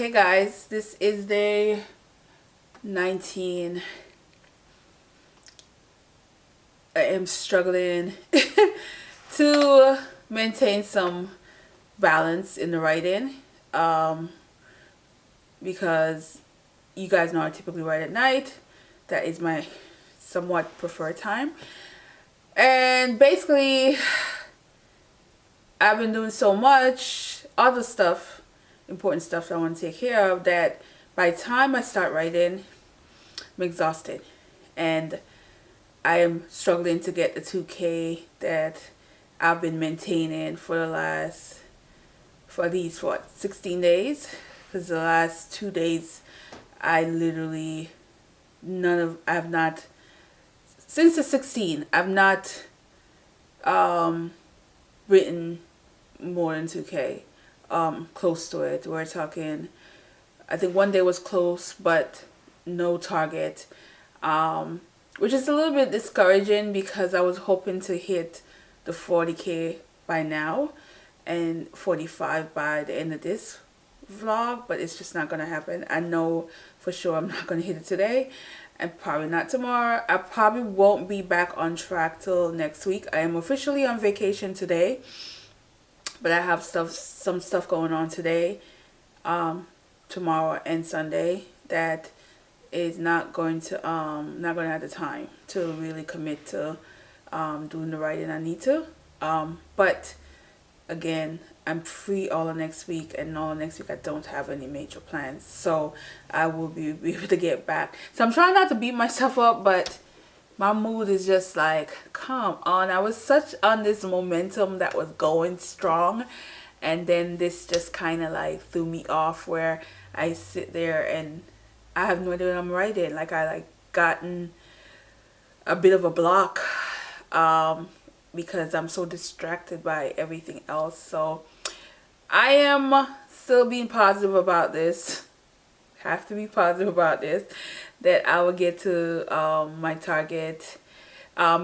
Hey guys, this is day 19. I am struggling to maintain some balance in the writing because you guys know I typically write at night. That is my somewhat preferred time. And basically, I've been doing so much other stuff, important stuff that I want to take care of, that by the time I start writing, I'm exhausted. And I am struggling to get the 2K that I've been maintaining for at least, 16 days? Because the last 2 days, I have not, since the 16th, I've not written more than 2K, close to it. We're talking, I think one day was close, but no target, which is a little bit discouraging because I was hoping to hit the 40K by now and 45 by the end of this vlog, but it's just not gonna happen. I know for sure I'm not gonna hit it today and probably not tomorrow. I probably won't be back on track till next week. I am officially on vacation today, but I have some stuff going on today, tomorrow and Sunday that is not going to have the time to really commit to doing the writing I need to. But again, I'm free all of next week, and all of next week I don't have any major plans, so I will be able to get back. So I'm trying not to beat myself up, but my mood is just like, come on. I was such on this momentum that was going strong, and then this just kind of like threw me off, where I sit there and I have no idea what I'm writing. Like I gotten a bit of a block because I'm so distracted by everything else. So I am still being positive about this. Have to be positive about this, that I will get to my target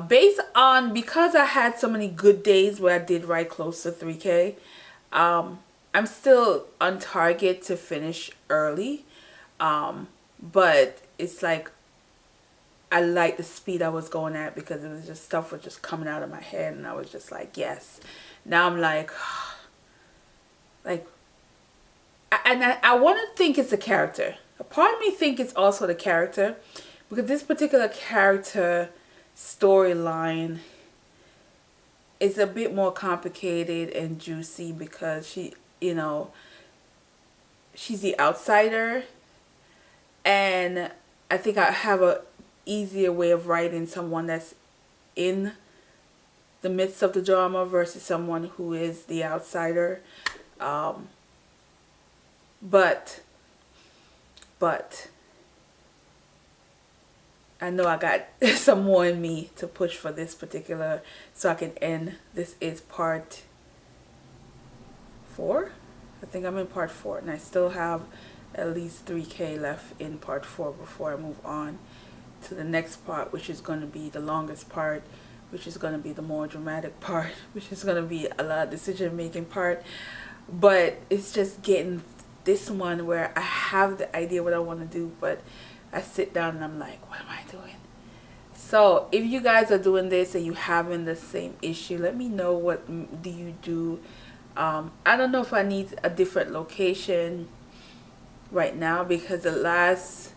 based on, because I had so many good days where I did write close to 3K. I'm still on target to finish early, but it's like I like the speed I was going at, because it was just stuff was just coming out of my head, and I was just like, yes. Now I'm like and I want to think it's a character. A part of me think it's also the character, because this particular character storyline is a bit more complicated and juicy, because she's the outsider, and I think I have a easier way of writing someone that's in the midst of the drama versus someone who is the outsider. But I know I got some more in me to push for this particular, so I can end. This is part 4. I think I'm in part 4, and I still have at least 3K left in part 4 before I move on to the next part, which is going to be the longest part, which is going to be the more dramatic part, which is going to be a lot of decision making part. But it's just getting this one where I have the idea what I want to do, but I sit down and I'm like, what am I doing? So if you guys are doing this and you having the same issue, let me know, what do you do. I don't know if I need a different location right now, because the last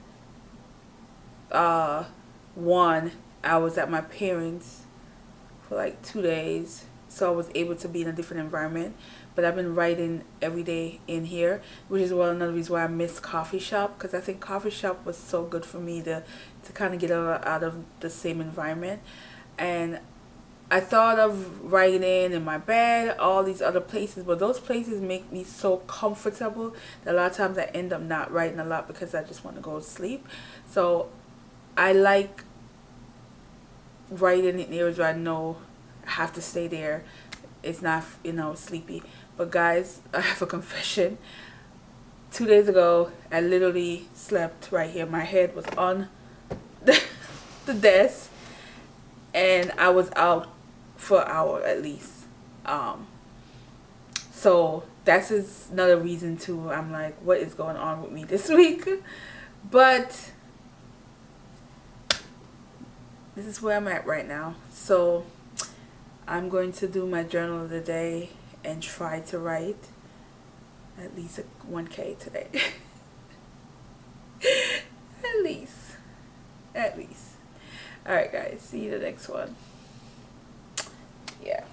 one, I was at my parents' for like 2 days, so I was able to be in a different environment. But I've been writing every day in here, which is another reason why I miss coffee shop, because I think coffee shop was so good for me to kind of get out of the same environment. And I thought of writing in my bed, all these other places, but those places make me so comfortable that a lot of times I end up not writing a lot because I just want to go to sleep. So I like writing in areas where I know I have to stay there. It's not, sleepy. But guys, I have a confession. 2 days ago, I literally slept right here. My head was on the desk, and I was out for an hour at least. So that's is another reason too. I'm like, what is going on with me this week? But this is where I'm at right now. So I'm going to do my journal of the day and try to write at least 1K today. At least. Alright guys, see you the next one. Yeah.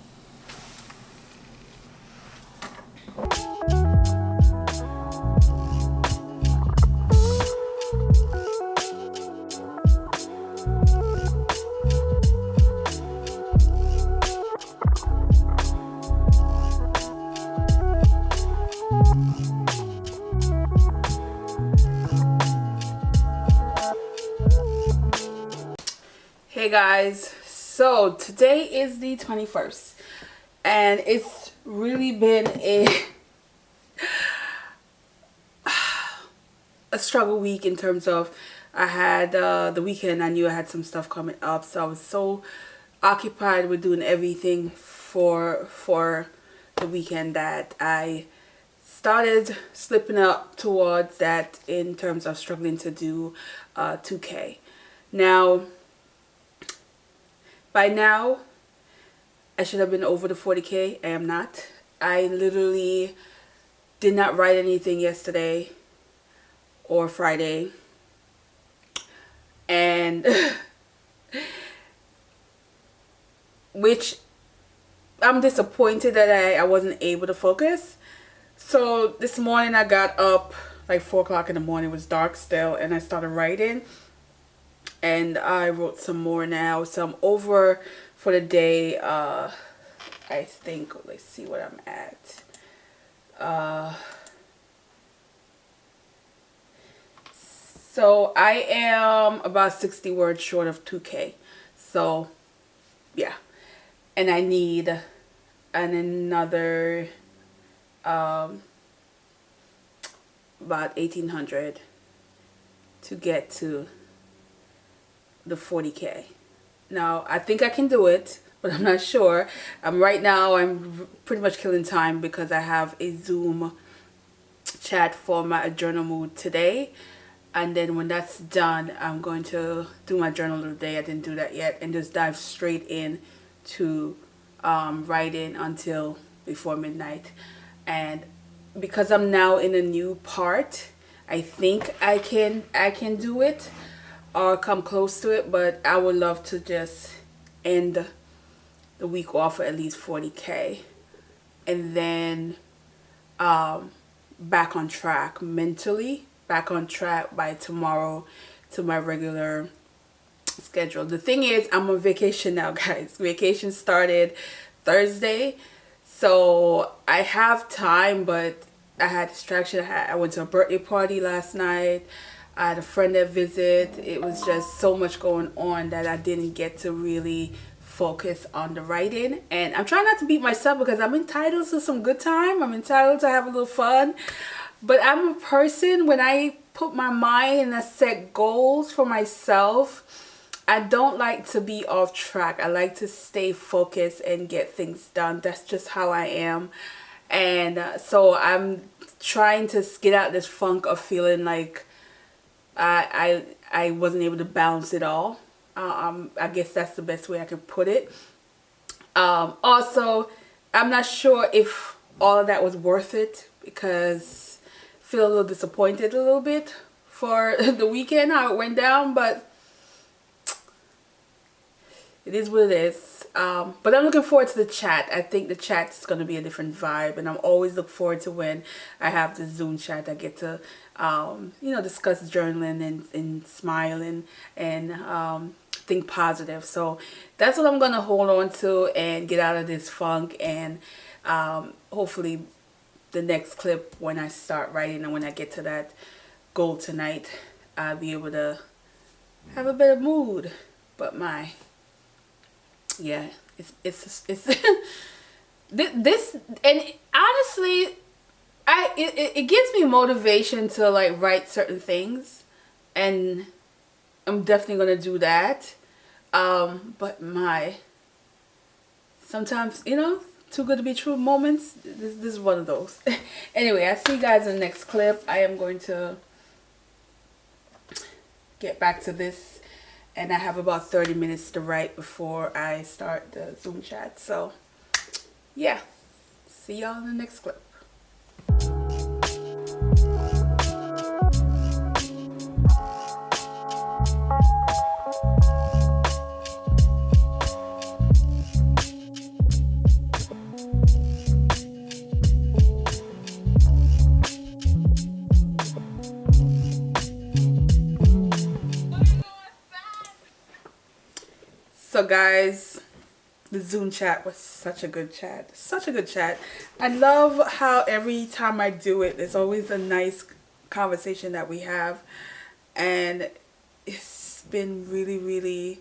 Hey guys, so today is the 21st and it's really been a struggle week in terms of I had the weekend. I knew I had some stuff coming up, so I was so occupied with doing everything for the weekend that I started slipping up towards that in terms of struggling to do 2K. Now, by now, I should have been over the 40K. I am not. I literally did not write anything yesterday or Friday. And which I'm disappointed that I wasn't able to focus. So this morning I got up like 4 o'clock in the morning. It was dark still, and I started writing. And I wrote some more now. So I'm over for the day. I think, let's see what I'm at. So I am about 60 words short of 2K. So yeah. And I need another about 1,800 to get to the 40K. Now I think I can do it, but I'm not sure. Right now I'm pretty much killing time because I have a Zoom chat for my AJournalmood today, and then when that's done I'm going to do my journal of the day. I didn't do that yet, and just dive straight in to writing until before midnight. And because I'm now in a new part, I think I can do it or come close to it, but I would love to just end the week off at least 40K and then back on track mentally, back on track by tomorrow to my regular schedule. The thing is, I'm on vacation now, guys. Vacation started Thursday, so I have time, but I had distraction. I went to a birthday party last night. I had a friend that visited. It was just so much going on that I didn't get to really focus on the writing. And I'm trying not to beat myself because I'm entitled to some good time. I'm entitled to have a little fun. But I'm a person, when I put my mind and I set goals for myself, I don't like to be off track. I like to stay focused and get things done. That's just how I am. And so I'm trying to get out this funk of feeling like I wasn't able to balance it all. I guess that's the best way I can put it. Also, I'm not sure if all of that was worth it because I feel a little disappointed a little bit for the weekend, how it went down, but it is what it is. But I'm looking forward to the chat. I think the chat's going to be a different vibe, and I'm always look forward to when I have the Zoom chat. I get to, discuss journaling and smile and think positive. So that's what I'm going to hold on to and get out of this funk. And hopefully the next clip, when I start writing and when I get to that goal tonight, I'll be able to have a better mood. But yeah, it's this, and honestly, it gives me motivation to like write certain things, and I'm definitely gonna do that. But sometimes too good to be true moments. This is one of those. Anyway, I'll see you guys in the next clip. I am going to get back to this, and I have about 30 minutes to write before I start the Zoom chat. So yeah, see y'all in the next clip. So guys, the Zoom chat was such a good chat. Such a good chat. I love how every time I do it, there's always a nice conversation that we have. And it's been really, really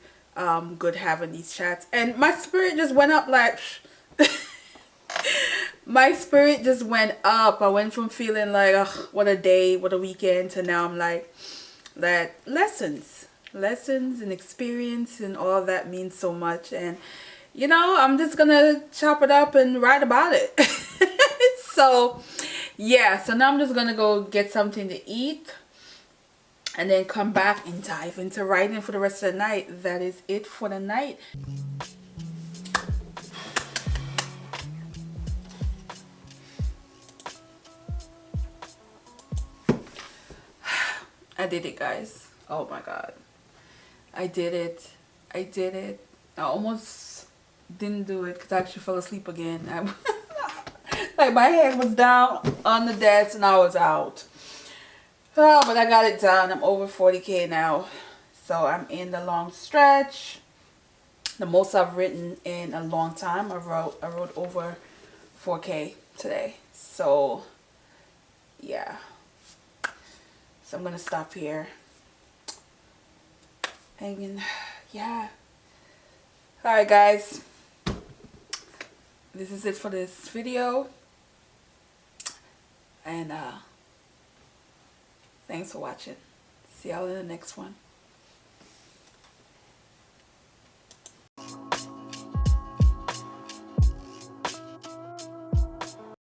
good having these chats. And my spirit just went up like... my spirit just went up. I went from feeling like, ugh, what a day, what a weekend, to now I'm like, that lessons and experience and all that means so much. And you know, I'm just gonna chop it up and write about it. So yeah, so now I'm just gonna go get something to eat and then come back and dive into writing for the rest of the night. That is it for the night. I did it, guys. Oh my god, I did it. I almost didn't do it because I actually fell asleep again. Like my head was down on the desk and I was out. Oh, but I got it done. I'm over 40K now, so I'm in the long stretch. The most I've written in a long time. I wrote over 4K today. So yeah, so I'm gonna stop here. And yeah, alright guys, this is it for this video, and thanks for watching. See y'all in the next one.